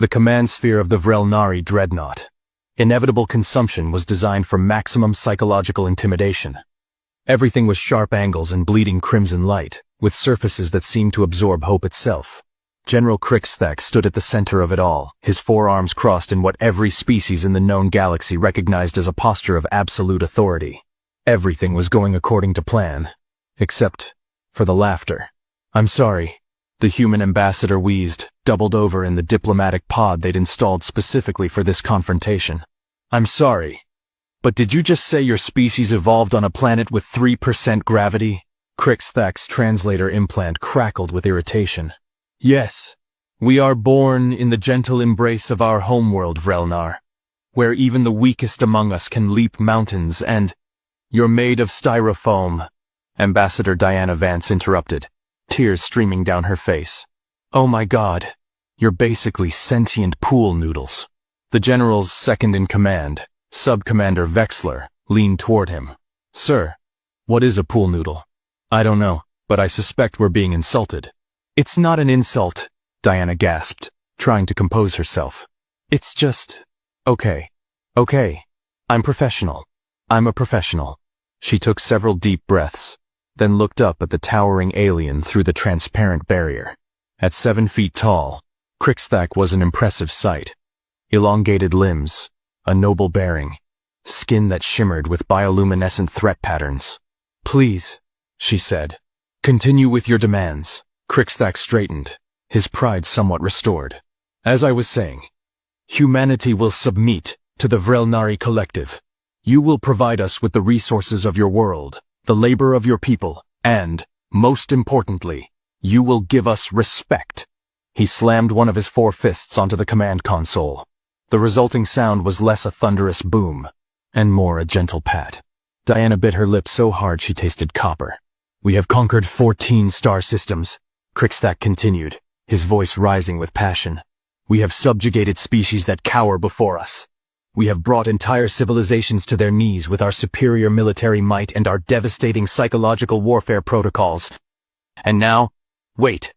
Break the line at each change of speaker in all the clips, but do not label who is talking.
The command sphere of the Vrelnari dreadnought. Inevitable consumption was designed for maximum psychological intimidation. Everything was sharp angles and bleeding crimson light, with surfaces that seemed to absorb hope itself. General Crixthak stood at the center of it all, his forearms crossed in what every species in the known galaxy recognized as a posture of absolute authority. Everything was going according to plan. Except for the laughter. "I'm sorry," the human ambassador wheezed, doubled over in the diplomatic pod they'd installed specifically for this confrontation. "I'm sorry. But did you just say your species evolved on a planet with 3% gravity?" Crixthak's translator implant crackled with irritation. "Yes. We are born in the gentle embrace of our homeworld, Vrelnar, where even the weakest among us can leap mountains and—" "You're made of styrofoam," Ambassador Diana Vance interrupted, tears streaming down her face. "Oh my God. You're basically sentient pool noodles." The general's second-in-command, Sub-Commander Vexler, leaned toward him. "Sir, what is a pool noodle?" "I don't know, but I suspect we're being insulted." "It's not an insult," Diana gasped, trying to compose herself. "It's just... Okay. I'm professional. I'm a professional." She took several deep breaths, then looked up at the towering alien through the transparent barrier. At 7 feet tall, Crixthak was an impressive sight. Elongated limbs, a noble bearing, skin that shimmered with bioluminescent threat patterns. "Please," she said. "Continue with your demands." Crixthak straightened, his pride somewhat restored. "As I was saying, humanity will submit to the Vrelnari Collective. You will provide us with the resources of your world, the labor of your people, and, most importantly, you will give us respect." He slammed one of his 4 fists onto the command console. The resulting sound was less a thunderous boom, and more a gentle pat. Diana bit her lip so hard she tasted copper. "We have conquered 14 star systems," Crixthak continued, his voice rising with passion. "We have subjugated species that cower before us. We have brought entire civilizations to their knees with our superior military might and our devastating psychological warfare protocols. And now, wait.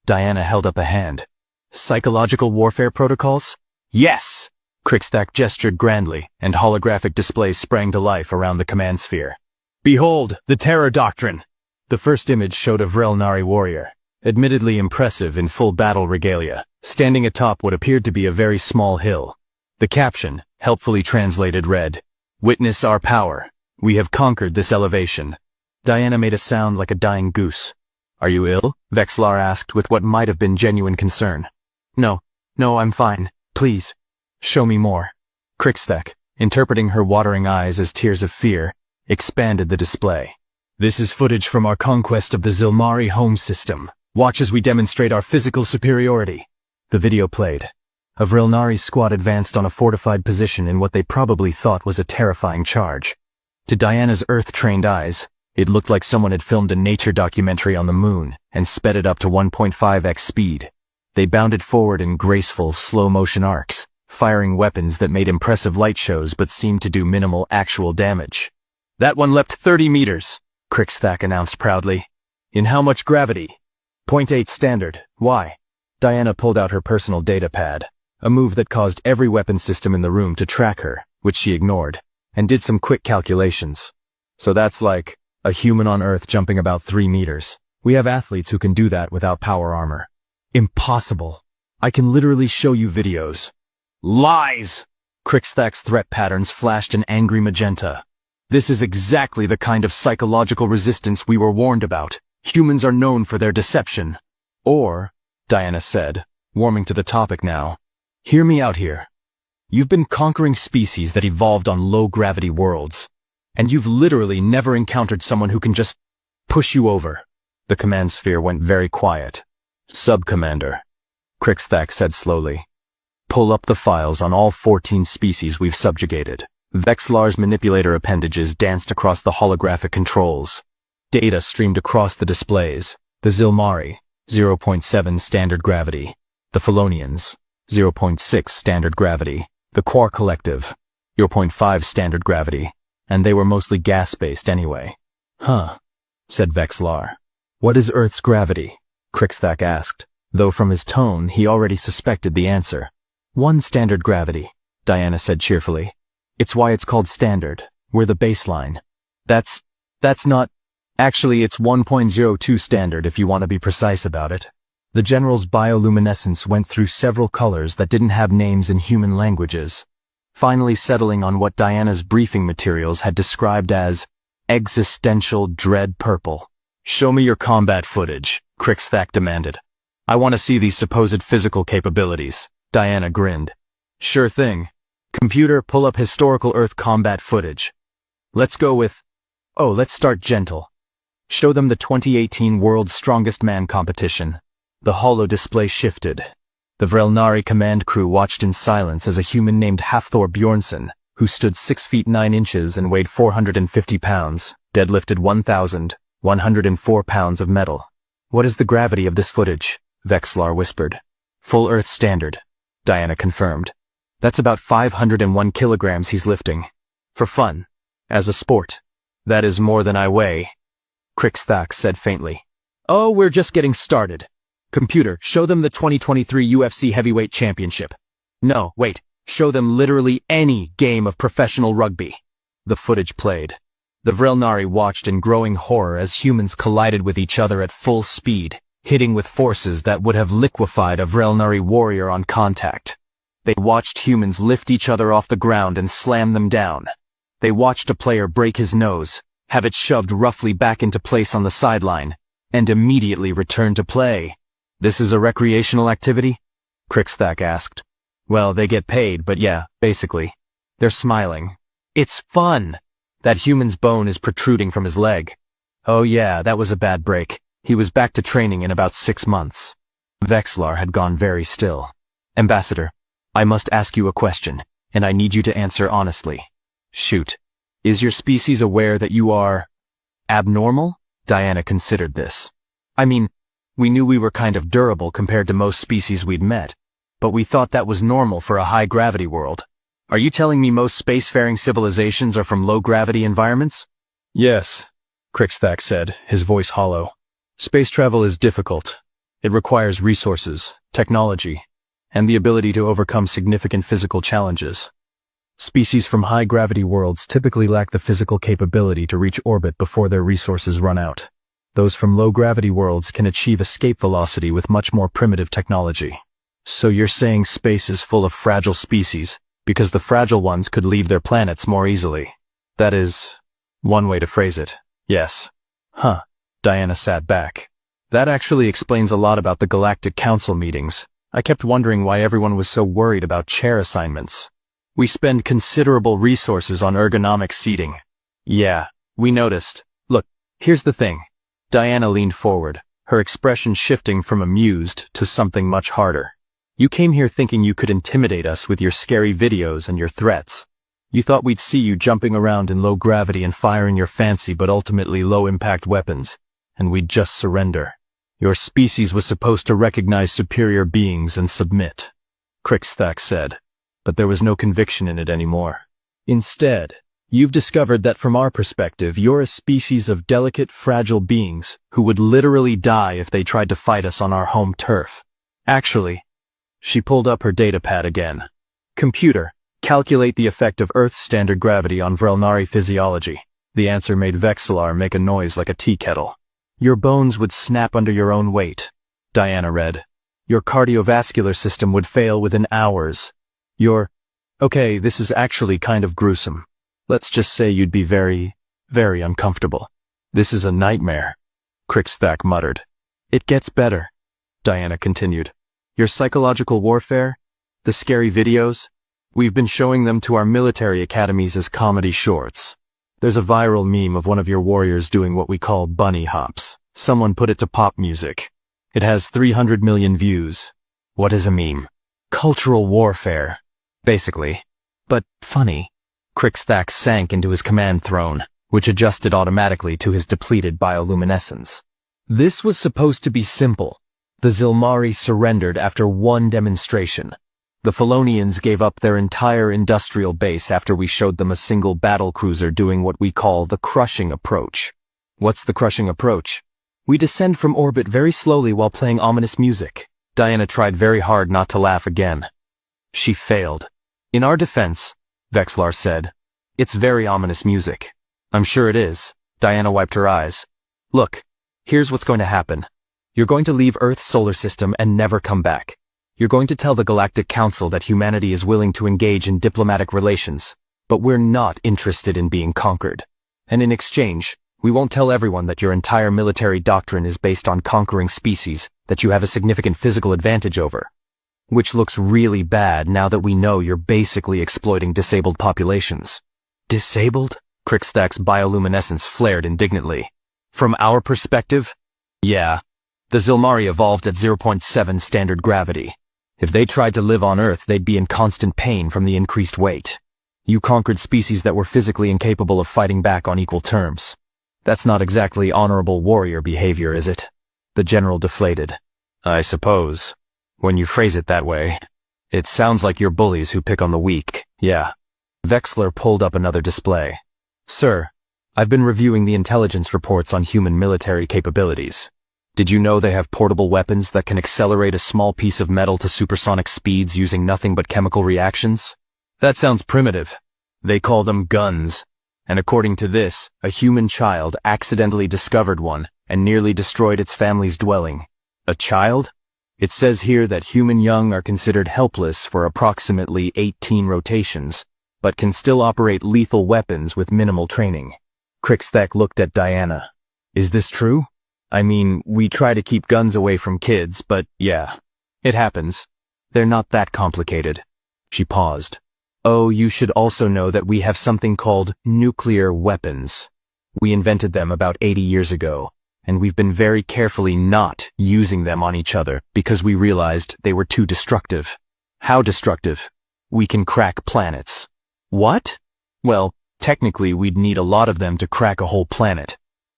Diana held up a hand. "Psychological warfare protocols?" "Yes!" Crixthak gestured grandly, and holographic displays sprang to life around the command sphere. "Behold, the Terror Doctrine!" The first image showed a Vrelnari warrior, admittedly impressive in full battle regalia, standing atop what appeared to be a very small hill. The caption, helpfully translated, read, "Witness our power. We have conquered this elevation." Diana made a sound like a dying goose. "Are you ill?" Vexlar asked with what might have been genuine concern. No, I'm fine. Please, show me more." Crixthak, interpreting her watering eyes as tears of fear, expanded the display. "This is footage from our conquest of the Zilmari home system. Watch as we demonstrate our physical superiority." The video played. A Vrelnari squad advanced on a fortified position in what they probably thought was a terrifying charge. To Diana's Earth-trained eyes, it looked like someone had filmed a nature documentary on the moon and sped it up to 1.5x speed. They bounded forward in graceful, slow-motion arcs, firing weapons that made impressive light shows but seemed to do minimal actual damage. "That one leapt 30 meters, Crixthak announced proudly. "In how much gravity?" 0.8 standard. Why? Diana pulled out her personal data pad, a move that caused every weapon system in the room to track her, which she ignored, and did some quick calculations. "So that's like a human on Earth jumping about 3 meters. We have athletes who can do that without power armor." "Impossible. I can literally show you videos." "Lies!" Crixthak's threat patterns flashed an angry magenta. "This is exactly the kind of psychological resistance we were warned about. Humans are known for their deception." "Or," Diana said, warming to the topic now, "hear me out here. You've been conquering species that evolved on low-gravity worlds, and you've literally never encountered someone who can just push you over." The command sphere went very quiet. "Sub-Commander," Crixthak said slowly, "pull up the files on all 14 species we've subjugated." Vexlar's manipulator appendages danced across the holographic controls. Data streamed across the displays. The Zilmari, 0.7 standard gravity. The Felonians, 0.6 standard gravity. The Quar Collective, 0.5 standard gravity. And they were mostly gas-based anyway. "Huh," said Vexlar. "What is Earth's gravity?" Crixthak asked. though from his tone he already suspected the answer. "One standard gravity," Diana said cheerfully. "It's why it's called standard. We're the baseline." That's not... Actually, it's 1.02 standard if you want to be precise about it. The general's bioluminescence went through several colors that didn't have names in human languages, finally settling on what Diana's briefing materials had described as existential dread purple. "Show me your combat footage," Crixthak demanded. "I want to see these supposed physical capabilities." Diana grinned. "Sure thing. Computer, pull up historical Earth combat footage. Let's start gentle. Show them the 2018 World's Strongest Man competition." The holo display shifted. The Vrelnari command crew watched in silence as a human named Hafthor Bjornsson, who stood 6 feet 9 inches and weighed 450 pounds, deadlifted 1,104 pounds of metal. "What is the gravity of this footage?" Vexlar whispered. "Full Earth standard," Diana confirmed. "That's about 501 kilograms he's lifting. For fun. As a sport. That is more than I weigh," Crixthak said faintly. "Oh, we're just getting started. Computer, show them the 2023 UFC Heavyweight Championship. No, wait, show them literally any game of professional rugby." The footage played. The Vrelnari watched in growing horror as humans collided with each other at full speed, hitting with forces that would have liquefied a Vrelnari warrior on contact. They watched humans lift each other off the ground and slam them down. They watched a player break his nose, have it shoved roughly back into place on the sideline, and immediately return to play. "This is a recreational activity?" Crixthak asked. "Well, they get paid, but yeah, basically." They're smiling. "It's fun!" That human's bone is protruding from his leg. "Oh yeah, that was a bad break. He was back to training in about 6 months. Vexlar had gone very still. "Ambassador, I must ask you a question, and I need you to answer honestly." "Shoot. Is your species aware that you are abnormal?" Diana considered this. "I mean, we knew we were kind of durable compared to most species we'd met, but we thought that was normal for a high-gravity world. Are you telling me most spacefaring civilizations are from low-gravity environments?" "Yes," Crixthak said, his voice hollow. "Space travel is difficult. It requires resources, technology, and the ability to overcome significant physical challenges. Species from high-gravity worlds typically lack the physical capability to reach orbit before their resources run out. Those from low-gravity worlds can achieve escape velocity with much more primitive technology. So you're saying space is full of fragile species, because the fragile ones could leave their planets more easily. That is one way to phrase it, yes." "Huh." Diana sat back. "That actually explains a lot about the Galactic Council meetings. I kept wondering why everyone was so worried about chair assignments. We spend considerable resources on ergonomic seating." "Yeah, we noticed. Look, here's the thing." Diana leaned forward, her expression shifting from amused to something much harder. "You came here thinking you could intimidate us with your scary videos and your threats. You thought we'd see you jumping around in low gravity and firing your fancy but ultimately low-impact weapons, and we'd just surrender. Your species was supposed to recognize superior beings and submit," Crixthak said, but there was no conviction in it anymore. "Instead, you've discovered that from our perspective, you're a species of delicate, fragile beings who would literally die if they tried to fight us on our home turf. Actually," she pulled up her datapad again. "Computer, calculate the effect of Earth's standard gravity on Vrelnari physiology." The answer made Vexlar make a noise like a tea kettle. "Your bones would snap under your own weight," Diana read. "Your cardiovascular system would fail within hours. Okay, this is actually kind of gruesome. Let's just say you'd be very, very uncomfortable." "This is a nightmare," Crixthak muttered. "It gets better," Diana continued. "Your psychological warfare, the scary videos, we've been showing them to our military academies as comedy shorts. There's a viral meme of one of your warriors doing what we call bunny hops. Someone put it to pop music. It has 300 million views. What is a meme? Cultural warfare, basically. But funny." Crixthak sank into his command throne, which adjusted automatically to his depleted bioluminescence. This was supposed to be simple. The Zilmari surrendered after one demonstration. The Felonians gave up their entire industrial base after we showed them a single battlecruiser doing what we call the crushing approach. What's the crushing approach? We descend from orbit very slowly while playing ominous music. Diana tried very hard not to laugh again. She failed. In our defense, Vexlar said, it's very ominous music. I'm sure it is. Diana wiped her eyes. Look, here's what's going to happen. You're going to leave Earth's solar system and never come back. You're going to tell the Galactic Council that humanity is willing to engage in diplomatic relations, but we're not interested in being conquered. And in exchange, we won't tell everyone that your entire military doctrine is based on conquering species that you have a significant physical advantage over. Which looks really bad now that we know you're basically exploiting disabled populations. Disabled? Crixthak's bioluminescence flared indignantly. From our perspective? Yeah. The Zilmari evolved at 0.7 standard gravity. If they tried to live on Earth, they'd be in constant pain from the increased weight. You conquered species that were physically incapable of fighting back on equal terms. That's not exactly honorable warrior behavior, is it? The general deflated. I suppose. When you phrase it that way. It sounds like you're bullies who pick on the weak, yeah. Vexlar pulled up another display. Sir, I've been reviewing the intelligence reports on human military capabilities. Did you know they have portable weapons that can accelerate a small piece of metal to supersonic speeds using nothing but chemical reactions? That sounds primitive. They call them guns. And according to this, a human child accidentally discovered one and nearly destroyed its family's dwelling. A child? It says here that human young are considered helpless for approximately 18 rotations, but can still operate lethal weapons with minimal training. Crixthak looked at Diana. Is this true? I mean, we try to keep guns away from kids, but yeah, it happens. They're not that complicated. She paused. Oh, you should also know that we have something called nuclear weapons. We invented them about 80 years ago, and we've been very carefully not using them on each other because we realized they were too destructive. How destructive? We can crack planets. What? Well, technically we'd need a lot of them to crack a whole planet.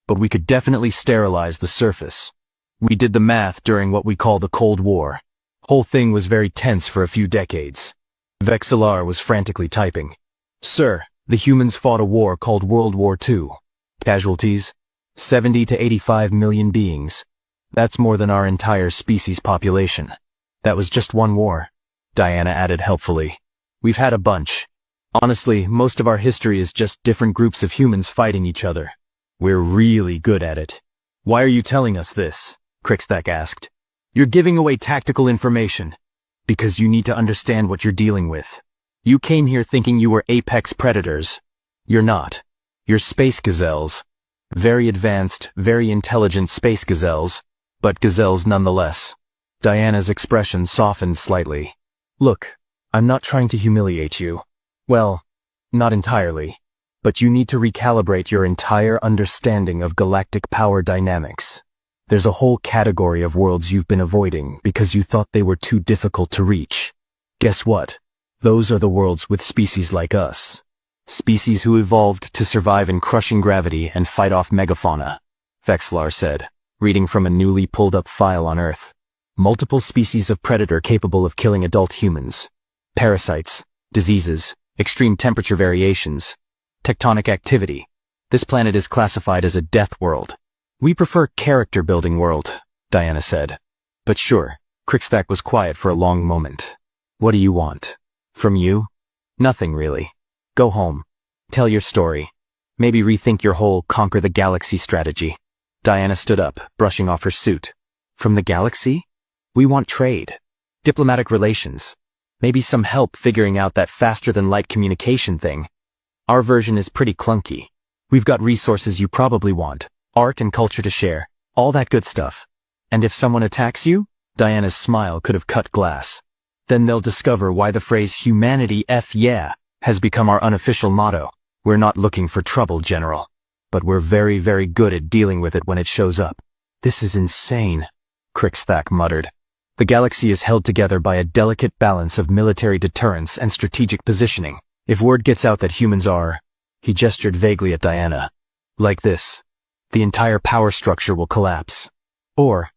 But we could definitely sterilize the surface. We did the math during what we call the Cold War. Whole thing was very tense for a few decades. Vexlar was frantically typing. Sir, the humans fought a war called World War II. Casualties? 70 to 85 million beings. That's more than our entire species population. That was just one war. Diana added helpfully. We've had a bunch. Honestly, most of our history is just different groups of humans fighting each other. We're really good at it. Why are you telling us this? Crixthak asked. You're giving away tactical information. Because you need to understand what you're dealing with. You came here thinking you were apex predators. You're not. You're space gazelles. Very advanced, very intelligent space gazelles, but gazelles nonetheless. Diana's expression softened slightly. Look, I'm not trying to humiliate you. Well, not entirely. But you need to recalibrate your entire understanding of galactic power dynamics. There's a whole category of worlds you've been avoiding because you thought they were too difficult to reach. Guess what? Those are the worlds with species like us. Species who evolved to survive in crushing gravity and fight off megafauna, Vexlar said, reading from a newly pulled up file on Earth. Multiple species of predator capable of killing adult humans. Parasites, diseases, extreme temperature variations, tectonic activity. This planet is classified as a death world. We prefer character-building world, Diana said. But sure, Crixthak was quiet for a long moment. What do you want? From you? Nothing really. Go home. Tell your story. Maybe rethink your whole conquer the galaxy strategy. Diana stood up, brushing off her suit. From the galaxy? We want trade. Diplomatic relations. Maybe some help figuring out that faster-than-light communication thing. Our version is pretty clunky. We've got resources you probably want, art and culture to share, all that good stuff. And if someone attacks you, Diana's smile could have cut glass. Then they'll discover why the phrase humanity F yeah has become our unofficial motto. We're not looking for trouble, General. But we're very, very good at dealing with it when it shows up. This is insane, Crixthak muttered. The galaxy is held together by a delicate balance of military deterrence and strategic positioning. If word gets out that humans are, he gestured vaguely at Diana, like this, the entire power structure will collapse. Or,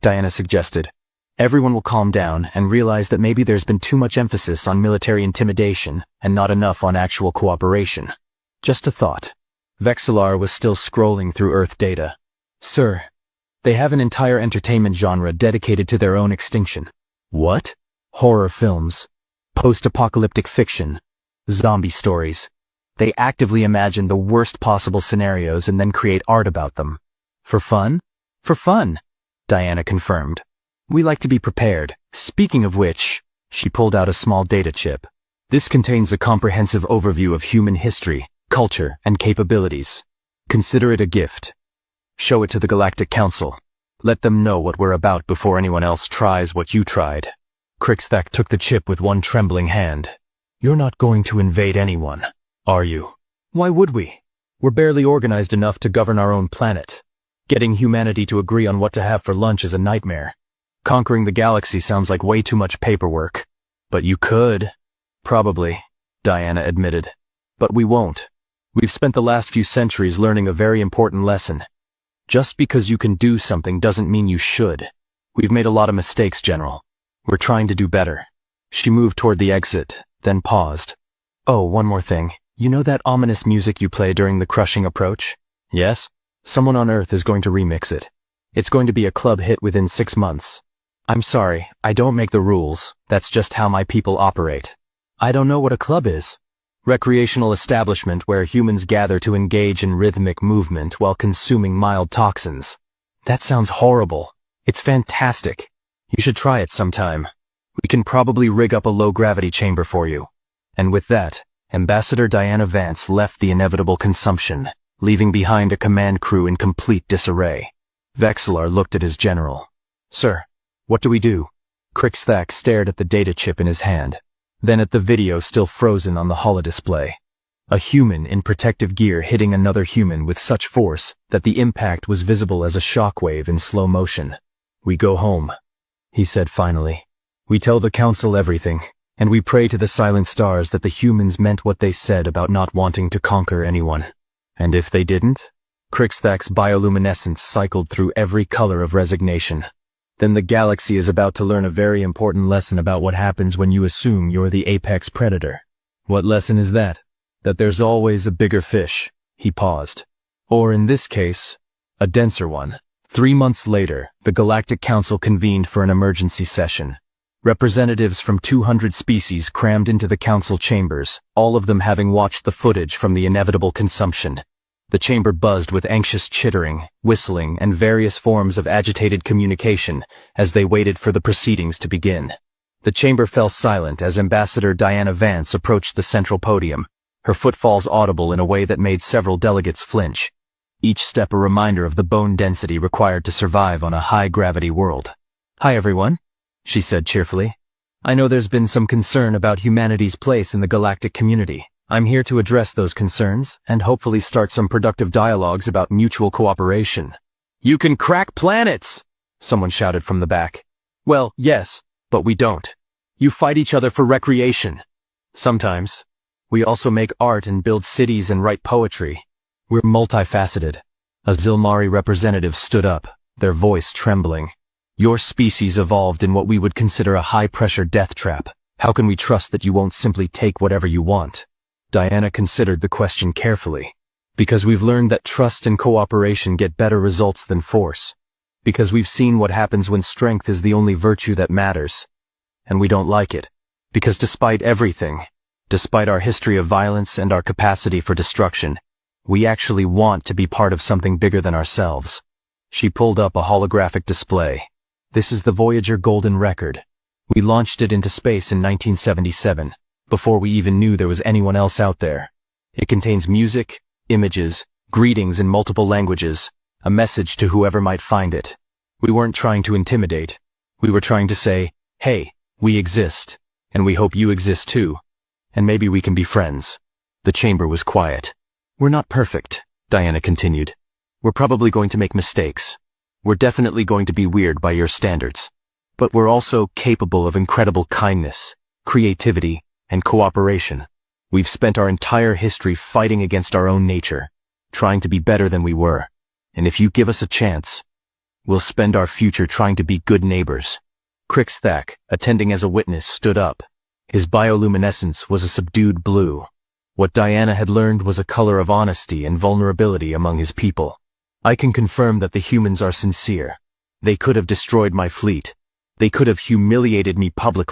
Diana suggested, everyone will calm down and realize that maybe there's been too much emphasis on military intimidation and not enough on actual cooperation. Just a thought. Vexlar was still scrolling through Earth data. Sir, They have an entire entertainment genre dedicated to their own extinction. What? Horror films, post-apocalyptic fiction, zombie stories. They actively imagine the worst possible scenarios and then create art about them. For fun? For fun, Diana confirmed. We like to be prepared. Speaking of which, she pulled out a small data chip. This contains a comprehensive overview of human history, culture, and capabilities. Consider it a gift. Show it to the Galactic Council. Let them know what we're about before anyone else tries what you tried. Crixthak took the chip with one trembling hand. You're not going to invade anyone, are you? Why would we? We're barely organized enough to govern our own planet. Getting humanity to agree on what to have for lunch is a nightmare. Conquering the galaxy sounds like way too much paperwork. But you could. Probably, Diana admitted. But we won't. We've spent the last few centuries learning a very important lesson. Just because you can do something doesn't mean you should. We've made a lot of mistakes, General. We're trying to do better. She moved toward the exit, then paused. Oh, one more thing. You know that ominous music you play during the crushing approach? Yes? Someone on Earth is going to remix it. It's going to be a club hit within 6 months. I'm sorry, I don't make the rules. That's just how my people operate. I don't know what a club is. Recreational establishment where humans gather to engage in rhythmic movement while consuming mild toxins. That sounds horrible. It's fantastic. You should try it sometime. We can probably rig up a low-gravity chamber for you. And with that, Ambassador Diana Vance left the inevitable consumption, leaving behind a command crew in complete disarray. Vexillar looked at his general. Sir, what do we do? Crixthak stared at the data chip in his hand, then at the video still frozen on the holodisplay. A human in protective gear hitting another human with such force that the impact was visible as a shockwave in slow motion. We go home, he said finally. We tell the council everything, and we pray to the silent stars that the humans meant what they said about not wanting to conquer anyone. And if they didn't? Crixthak's bioluminescence cycled through every color of resignation. Then the galaxy is about to learn a very important lesson about what happens when you assume you're the apex predator. What lesson is that? That there's always a bigger fish. He paused. Or in this case, a denser one. 3 months later, the Galactic Council convened for an emergency session. Representatives from 200 species crammed into the council chambers, all of them having watched the footage from the inevitable consumption. The chamber buzzed with anxious chittering, whistling, and various forms of agitated communication as they waited for the proceedings to begin. The chamber fell silent as Ambassador Diana Vance approached the central podium, her footfalls audible in a way that made several delegates flinch. Each step a reminder of the bone density required to survive on a high-gravity world. Hi everyone, she said cheerfully. I know there's been some concern about humanity's place in the galactic community. I'm here to address those concerns and hopefully start some productive dialogues about mutual cooperation. You can crack planets! Someone shouted from the back. Well, yes, but we don't. You fight each other for recreation. Sometimes. We also make art and build cities and write poetry. We're multifaceted. A Zilmari representative stood up, their voice trembling. Your species evolved in what we would consider a high-pressure death trap. How can we trust that you won't simply take whatever you want? Diana considered the question carefully. Because we've learned that trust and cooperation get better results than force. Because we've seen what happens when strength is the only virtue that matters. And we don't like it. Because despite everything, despite our history of violence and our capacity for destruction, we actually want to be part of something bigger than ourselves. She pulled up a holographic display. This is the Voyager Golden Record. We launched it into space in 1977. Before we even knew there was anyone else out there. It contains music, images, greetings in multiple languages, a message to whoever might find it. We weren't trying to intimidate. We were trying to say, hey, we exist, and we hope you exist too, and maybe we can be friends. The chamber was quiet. We're not perfect, Diana continued. We're probably going to make mistakes. We're definitely going to be weird by your standards. But we're also capable of incredible kindness, creativity, and cooperation. We've spent our entire history fighting against our own nature, trying to be better than we were. And if you give us a chance, we'll spend our future trying to be good neighbors. Crixthak, attending as a witness, stood up. His bioluminescence was a subdued blue. What Diana had learned was a color of honesty and vulnerability among his people. I can confirm that the humans are sincere. They could have destroyed my fleet. They could have humiliated me publicly.